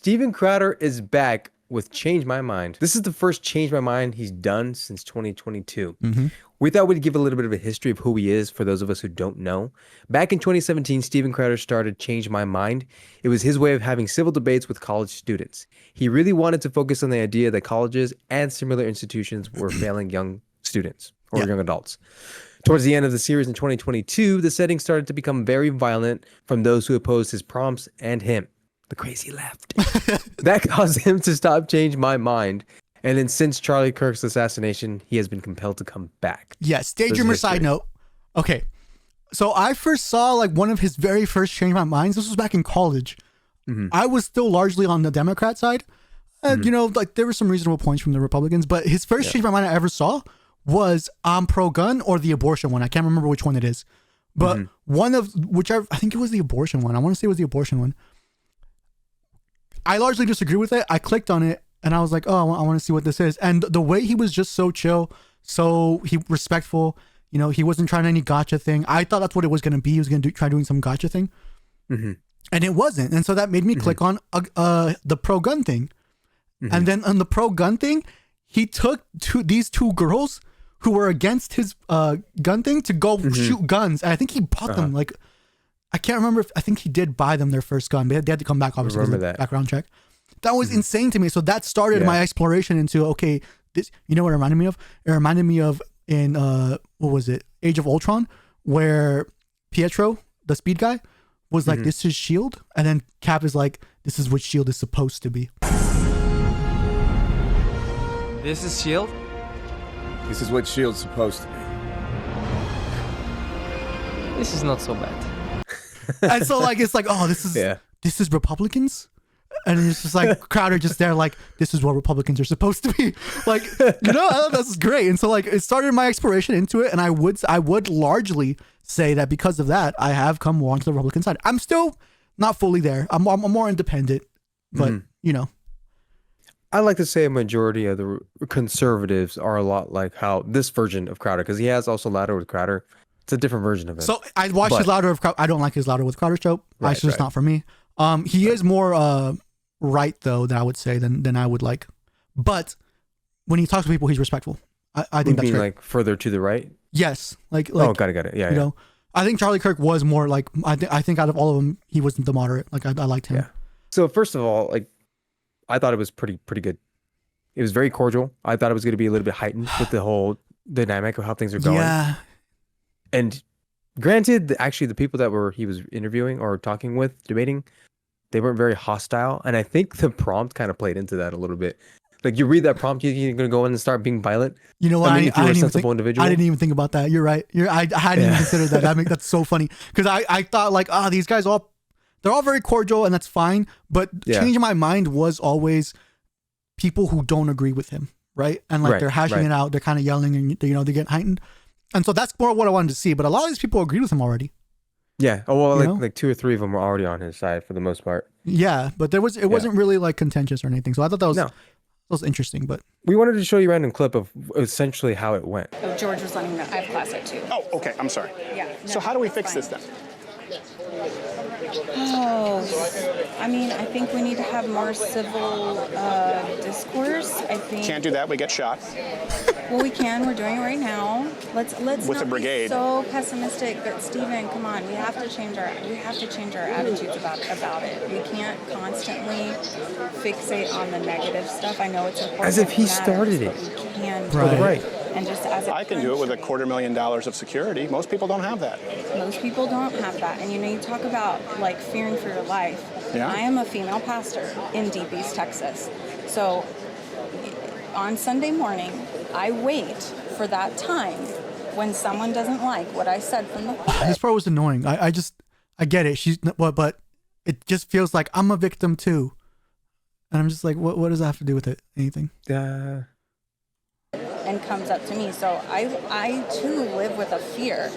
Steven Crowder is back with Change My Mind. This is the first Change My Mind he's done since 2022. We thought we'd give a little bit of a history of who he is for those of us who don't know. Back in 2017, Steven Crowder started Change My Mind. It was his way of having civil debates with college students. He really wanted to focus on the idea that colleges and similar institutions were failing young students or young adults. Towards the end of the series in 2022, the setting started to become very violent from those who opposed his prompts and him, the crazy left. That caused him to stop Change My Mind. And then since Charlie Kirk's assassination, he has been compelled to come back. Yes. Daydreamer side note. Okay. So I first saw like one of his very first Change My Minds. This was back in college. I was still largely on the Democrat side. And, you know, like there were some reasonable points from the Republicans, but his first Change My Mind I ever saw was pro-gun or the abortion one. I can't remember which one it is. But one of whichever, I think it was the abortion one. I want to say it was the abortion one. I largely disagree with it. I clicked on it and I was like, oh, I want to see what this is. And the way he was just so chill, so respectful, you know, he wasn't trying any gotcha thing. I thought that's what it was going to be. He was going to try doing some gotcha thing. And it wasn't. And so that made me click on the pro-gun thing. And then on the pro-gun thing, he took these two girls who were against his gun thing to go shoot guns. And I think he bought them like, I can't remember I think he did buy them their first gun. They had to come back obviously because of the background check. That was insane to me. So that started my exploration into, okay, this, you know what it reminded me of? It reminded me of in, what was it? Age of Ultron, where Pietro, the speed guy, was like, this is S.H.I.E.L.D. And then Cap is like, this is what S.H.I.E.L.D. is supposed to be. This is S.H.I.E.L.D.? This is what S.H.I.E.L.D.'s supposed to be. This is not so bad. And so like, it's like, oh, this is Republicans? And it's just like Crowder just there like, this is what Republicans are supposed to be. Like, you know, that's great. And so like, it started my exploration into it. And I would largely say that because of that, I have come more onto the Republican side. I'm still not fully there. I'm more independent, but you know. I like to say a majority of the conservatives are a lot like how this version of Crowder, because he has also Louder with Crowder. It's a different version of it. So I watched his Louder with Crowder. I don't like his Louder with Crowder show. It's just not for me. He is more right though, that I would say than I would like. But when he talks to people, he's respectful. I think that's great. Like further to the right? Yes. Like oh, got it. Yeah. You know, I think Charlie Kirk was more like, I think out of all of them, he was the moderate. Like I liked him. Yeah. So first of all, like I thought it was pretty good. It was very cordial. I thought it was going to be a little bit heightened with the whole dynamic of how things are going. Yeah. And granted, actually, the people that he was interviewing or talking with, debating, they weren't very hostile. And I think the prompt kind of played into that a little bit. Like you read that prompt, you're going to go in and start being violent. You know what? I mean, if you're a sensible individual. I didn't even think about that. You're right. I hadn't even considered that. That's so funny. Because I thought like, these guys they're all very cordial and that's fine. But Changing My Mind was always people who don't agree with him. Right. And like they're hashing it out. They're kind of yelling and, you know, they get heightened. And so that's more what I wanted to see. But a lot of these people agreed with him already. Yeah. Oh, well, like 2 or 3 of them were already on his side for the most part. Yeah. But it wasn't really like contentious or anything. So I thought that was interesting. But we wanted to show you a random clip of essentially how it went. Oh, George was letting me know. I have class at 2. Oh, okay. I'm sorry. Yeah. So how do we fix this then? Oh, I mean, I think we need to have more civil discourse. I think. Can't do that. We get shot. Well, we can. We're doing it right now. Let's with not a brigade. Be so pessimistic. But Stephen, come on, we have to change our attitudes about it. We can't constantly fixate on the negative stuff. I know it's important. As if he started it. We can. Right. And just as a I can do it with $250,000 of security. Most people don't have that. Most people don't have that. And you know, you talk about like fearing for your life. Yeah. I am a female pastor in Deep East, Texas. So on Sunday morning, I wait for that time when someone doesn't like what I said from the pulpit. This part was annoying. I get it. But it just feels like I'm a victim too. And I'm just like, what does that have to do with it? Anything? And comes up to me. So I too live with a fear,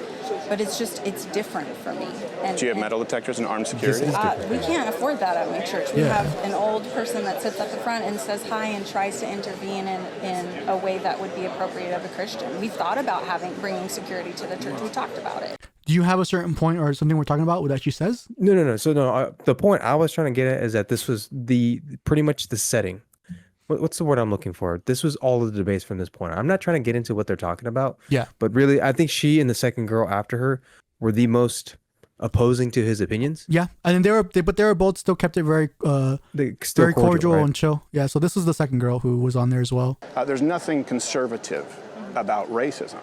but it's different for me. And, do you have metal detectors and armed security? We can't afford that at my church. We have an old person that sits at the front and says hi and tries to intervene in a way that would be appropriate of a Christian. We've thought about bringing security to the church. We talked about it. Do you have a certain point or something we're talking about that she says? No. So no, the point I was trying to get at is that this was pretty much the setting. What's the word I'm looking for? This was all of the debates from this point. I'm not trying to get into what they're talking about. Yeah. But really, I think she and the second girl after her were the most opposing to his opinions. Yeah, and they were both still kept it very very cordial right? and chill. Yeah, so this is the second girl who was on there as well. There's nothing conservative about racism.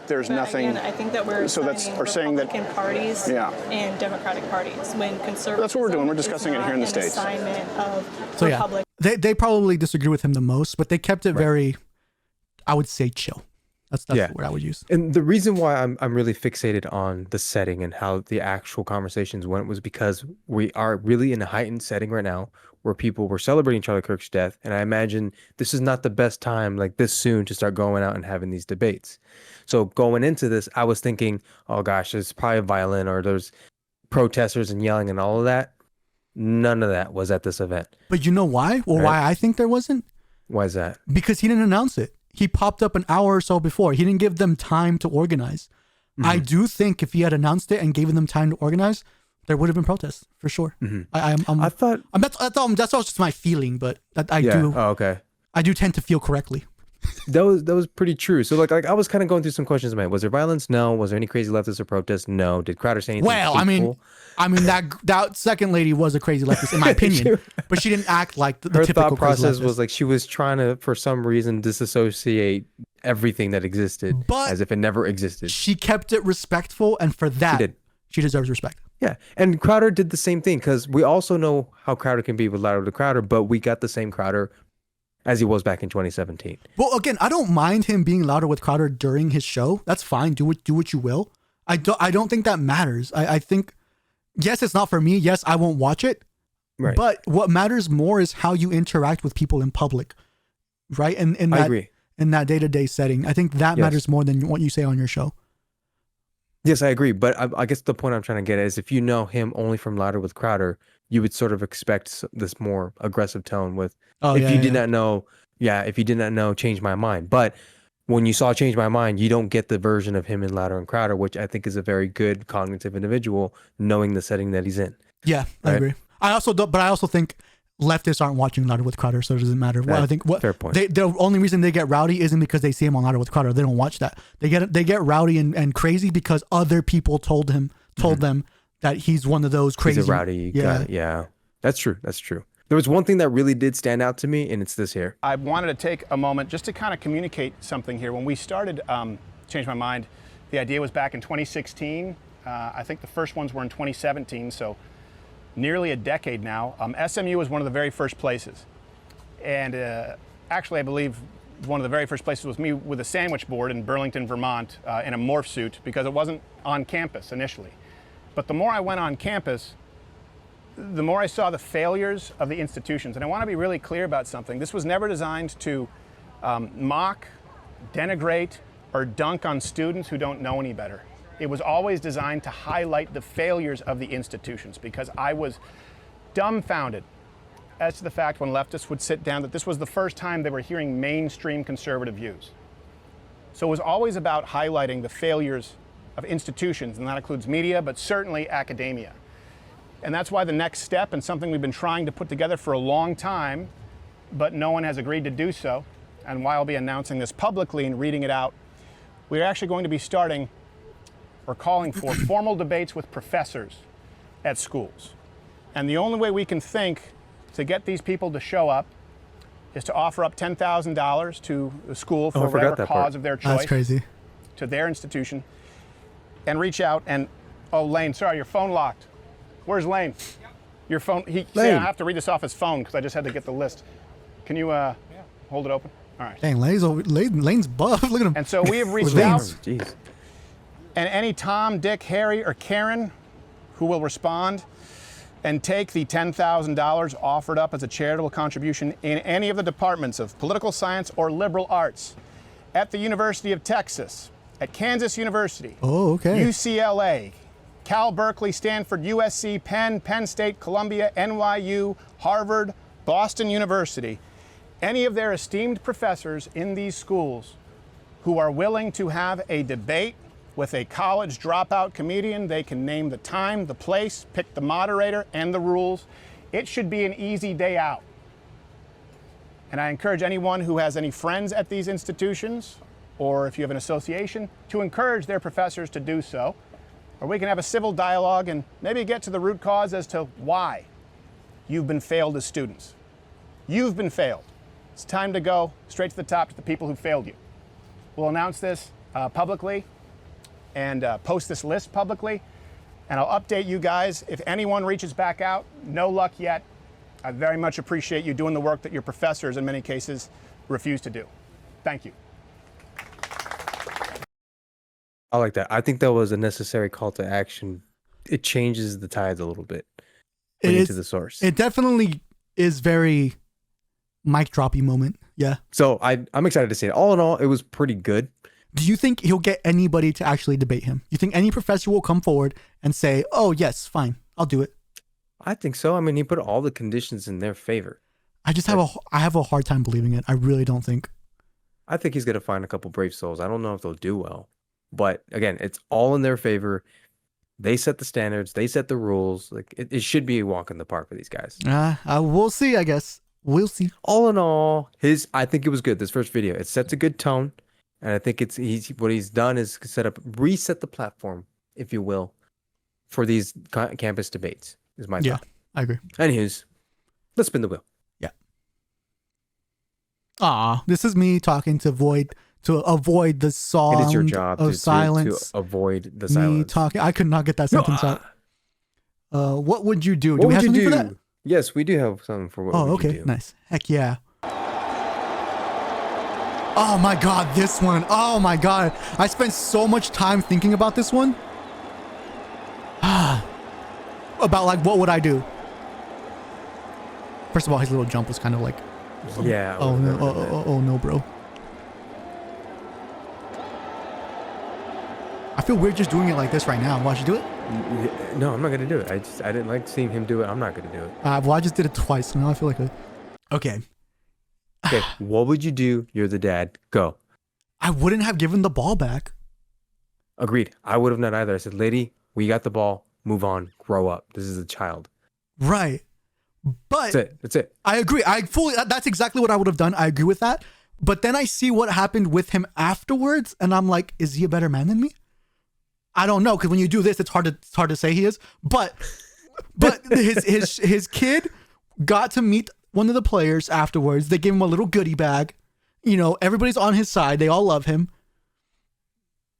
There's But nothing. Again, I think that we're So that's or saying that Republican parties and Democratic parties when conservative. That's what we're doing. We're discussing it here in the States. Assignment of So Republic. yeah, they probably disagree with him the most, but they kept it very, I would say, chill. That's the word I would use. And the reason why I'm really fixated on the setting and how the actual conversations went was because we are really in a heightened setting right now where people were celebrating Charlie Kirk's death. And I imagine this is not the best time like this soon to start going out and having these debates. So going into this, I was thinking, oh gosh, it's probably violent or there's protesters and yelling and all of that. None of that was at this event. But you know why? Or why I think there wasn't? Why is that? Because he didn't announce it. He popped up an hour or so before. He didn't give them time to organize. I do think if he had announced it and given them time to organize, there would have been protests for sure. I thought that's just my feeling, but I do. Oh, okay. I do tend to feel correctly. That was pretty true. So like I was kind of going through some questions in my head. Was there violence? No. Was there any crazy leftists or protests? No. Did Crowder say anything? Well, I mean that second lady was a crazy leftist in my opinion, but she didn't act like the her typical thought process leftist. was like she was trying to, for some reason, disassociate everything that existed But as if it never existed. She kept it respectful, and for that, she deserves respect. Yeah, and Crowder did the same thing because we also know how Crowder can be with Louder to Crowder, but we got the same Crowder as he was back in 2017. Well, again, I don't mind him being louder with Crowder during his show. That's fine. Do what you will. I don't think that matters. I think, yes, it's not for me. Yes, I won't watch it. Right. But what matters more is how you interact with people in public, right? And I agree. In that day-to-day setting, I think that matters more than what you say on your show. Yes, I agree. But I guess the point I'm trying to get at is if you know him only from Louder with Crowder, you would sort of expect this more aggressive tone with, if you did not know Change My Mind. But when you saw Change My Mind, you don't get the version of him in Louder and Crowder, which I think is a very good cognitive individual, knowing the setting that he's in. Yeah, I agree. I also think leftists aren't watching Louder with Crowder, so it doesn't matter. Well, I think fair point. The only reason they get rowdy isn't because they see him on Louder with Crowder. They don't watch that. They get rowdy and crazy because other people told them that he's one of those crazy. He's a rowdy guy. Yeah, that's true. That's true. There was one thing that really did stand out to me, and it's this here. I wanted to take a moment just to kind of communicate something here. When we started Change My Mind, the idea was back in 2016. I think the first ones were in 2017, so nearly a decade now. SMU was one of the very first places. And actually, I believe one of the very first places was me with a sandwich board in Burlington, Vermont, in a morph suit, because it wasn't on campus initially. But the more I went on campus, the more I saw the failures of the institutions. And I want to be really clear about something. This was never designed to mock, denigrate, or dunk on students who don't know any better. It was always designed to highlight the failures of the institutions, because I was dumbfounded as to the fact when leftists would sit down that this was the first time they were hearing mainstream conservative views. So it was always about highlighting the failures of institutions, and that includes media, but certainly academia. And that's why the next step, and something we've been trying to put together for a long time, but no one has agreed to do so, and why I'll be announcing this publicly and reading it out, we're actually going to be starting or calling for formal debates with professors at schools. And the only way we can think to get these people to show up is to offer up $10,000 to the school for whatever cause of their choice. That's crazy. To their institution, and reach out and, oh, Lane, sorry, your phone locked. Where's Lane? Your phone, see, I have to read this off his phone because I just had to get the list. Can you hold it open? All right. Dang, Lane's buff. Look at him. And so we have reached out. Jeez. And any Tom, Dick, Harry, or Karen who will respond and take the $10,000 offered up as a charitable contribution in any of the departments of political science or liberal arts at the University of Texas, at Kansas University, UCLA, Cal, Berkeley, Stanford, USC, Penn State, Columbia, NYU, Harvard, Boston University, any of their esteemed professors in these schools who are willing to have a debate With a college dropout comedian, they can name the time, the place, pick the moderator, and the rules. It should be an easy day out. And I encourage anyone who has any friends at these institutions, or if you have an association, to encourage their professors to do so. Or we can have a civil dialogue and maybe get to the root cause as to why you've been failed as students. You've been failed. It's time to go straight to the top to the people who failed you. We'll announce this publicly and post this list publicly. And I'll update you guys. If anyone reaches back out, no luck yet. I very much appreciate you doing the work that your professors, in many cases, refuse to do. Thank you. I like that. I think that was a necessary call to action. It changes the tides a little bit. Bringing to the source. It definitely is very mic droppy moment. Yeah. So I'm excited to see it. All in all, it was pretty good. Do you think he'll get anybody to actually debate him? You think any professor will come forward and say, "Oh yes, fine, I'll do it"? I think so. I mean, he put all the conditions in their favor. I have a hard time believing it. I really don't think. I think he's gonna find a couple brave souls. I don't know if they'll do well, but again, it's all in their favor. They set the standards. They set the rules. Like it should be a walk in the park for these guys. We'll see. I guess we'll see. All in all, I think it was good. This first video, it sets a good tone, and I think what he's done is reset the platform, if you will, for these campus debates. Is my thought. Yeah, I agree. Anyways, let's spin the wheel. Yeah. This is me talking to avoid the sound It is your job of to silence. to avoid the Me silence. talking. I could not get that sentence out. What would you do? What Do we would have you something do? for that? Yes, we do have something for what Oh, would you okay. do. Nice. Heck yeah. Oh my God, this one. Oh my God. I spent so much time thinking about this one. About like, what would I do? First of all, his little jump was kind of like, Yeah. oh no, oh no, bro. I feel weird just doing it like this right now. Watch you do it. No, I'm not gonna do it. I didn't like seeing him do it. I'm not gonna do it. Well, I just did it twice. Now I feel like okay. Okay, what would you do? You're the dad. Go. I wouldn't have given the ball back. Agreed. I would have not either. I said, lady, we got the ball. Move on. Grow up. This is a child. Right. But That's it. I agree. That's exactly what I would have done. I agree with that. But then I see what happened with him afterwards, and I'm like, is he a better man than me? I don't know, because when you do this, it's hard to say he is. But his kid got to meet one of the players afterwards. They gave him a little goodie bag. You know, everybody's on his side. They all love him.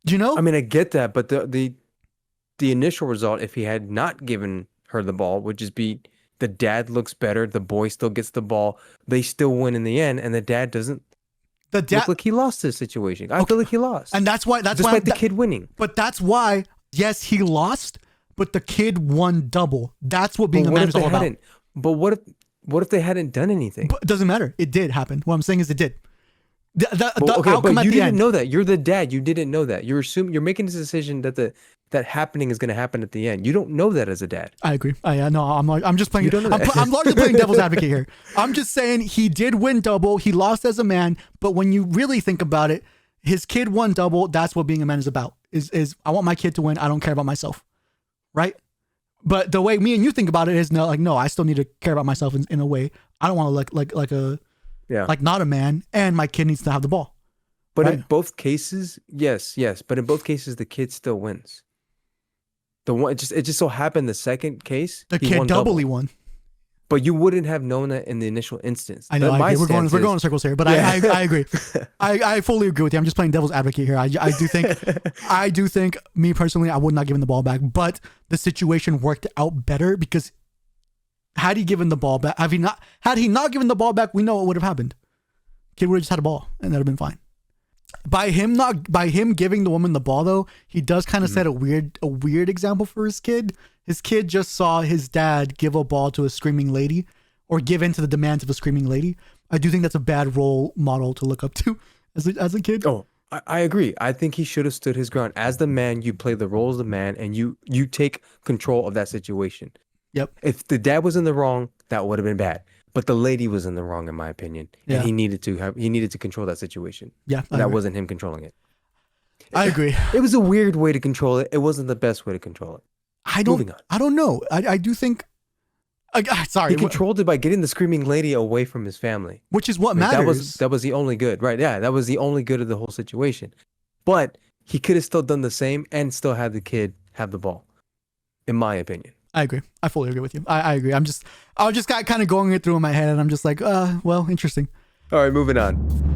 You know? I mean, I get that, but the initial result, if he had not given her the ball, would just be the dad looks better. The boy still gets the ball. They still win in the end, and the dad doesn't look like he lost this situation. I feel like he lost, and that's why. Despite the kid winning. But that's why. Yes, he lost, but the kid won double. That's what being a man is all about. But what if they hadn't done anything? But it doesn't matter. It did happen. What I'm saying is it did. The Okay, outcome but at you the didn't end. know that. You're the dad. You didn't know that. You're making this decision that that happening is going to happen at the end. You don't know that as a dad. I agree. I'm just playing. You don't know that. I'm largely playing devil's advocate here. I'm just saying he did win double. He lost as a man, but when you really think about it, his kid won double. That's what being a man is about. Is I want my kid to win. I don't care about myself, right? But the way me and you think about it is no, I still need to care about myself in a way. I don't want to like not a man, and my kid needs to have the ball. But right? in both cases, yes. But in both cases, the kid still wins. The one, it just so happened the second case, The he kid won doubly double. won. But you wouldn't have known that in the initial instance. I know. My We're going stance in circles here, but Yeah. I agree. I fully agree with you. I'm just playing devil's advocate here. I do think me personally, I would not give him the ball back, but the situation worked out better because had he given the ball back, had he not given the ball back, we know what would have happened. Kid would have just had a ball and that'd have been fine. By him giving the woman the ball though, he does kind of set a weird example for his kid. His kid just saw his dad give a ball to a screaming lady or give in to the demands of a screaming lady. I do think that's a bad role model to look up to as a kid. Oh, I agree. I think he should have stood his ground. As the man, you play the role as the man and you take control of that situation. Yep. If the dad was in the wrong, that would have been bad. But the lady was in the wrong, in my opinion. Yeah. And he needed to control that situation. Yeah. That wasn't him controlling it. I agree. It was a weird way to control it. It wasn't the best way to control it. Moving on. I don't know. I do think. Sorry, He controlled it by getting the screaming lady away from his family. which is what Like, matters. that was the only good, right? Yeah, that was the only good of the whole situation. But he could have still done the same and still had the kid have the ball, in my opinion. I agree. I fully agree with you. I agree. I was just kind of going it through in my head, and I'm just like, well, interesting. All right, moving on.